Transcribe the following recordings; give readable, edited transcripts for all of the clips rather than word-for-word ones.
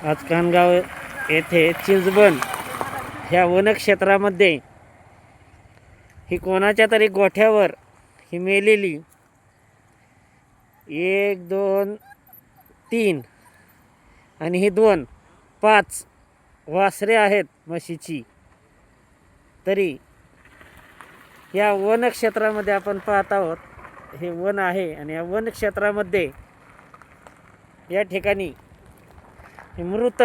आज कानगाव येथे चिंचबन ह्या वनक्षेत्रामध्ये ही कोणाच्या तरी गोठ्यावर ही मेलेली 1 2 3 आणि ही 2 5 वासरे आहेत म्हशीची. तरी या वनक्षेत्रामध्ये आपण पाहत आहोत, हे वन आहे आणि या वनक्षेत्रामध्ये या ठिकाणी हे मृत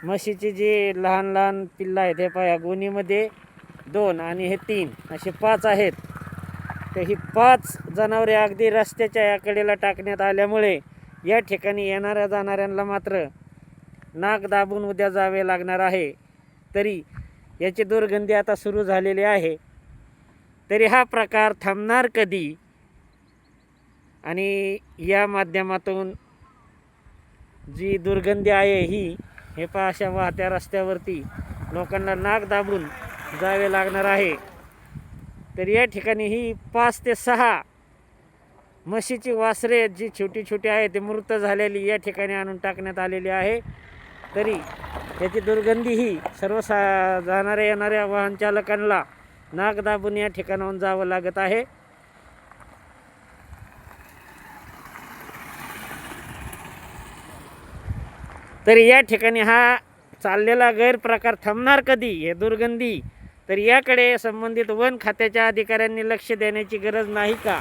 म्हशीचे जे लहान लहान पिल्लं आहेत हे पहा, गोणीमध्ये 2 आणि हे 3 असे 5 आहेत. तर ही 5 जनावरे अगदी रस्त्याच्या या कडेला टाकण्यात आल्यामुळे या ठिकाणी येणाऱ्या जाणाऱ्यांना मात्र नाक दाबून उद्या जावे लागणार आहे. तरी याची दुर्गंधी आता सुरू झालेली आहे. तरी हा प्रकार थांबणार कधी? आणि या माध्यमातून जी दुर्गंधी आहे हे पहा, अशा वाहत्या रस्त्यावरती लोकांना नाक दाबून जावे लागणार आहे. तर या ठिकाणी ही 5 ते 6 म्हशीची वासरे जी छोटी छोटी आहे ते मृत झालेली या ठिकाणी आणून टाकण्यात आलेली आहे. तरी याची दुर्गंधी ही सर्व जाणाऱ्या येणाऱ्या वाहन चालकांना नाक दाबून या ठिकाणाहून जावं लागत आहे. तरी या ठिकाणी हा चाललेला गैरप्रकार थांबणार कधी, हे दुर्गंधी? तर याकडे संबंधित वन खात्याच्या अधिकाऱ्यांनी लक्ष देण्याची गरज नाही का?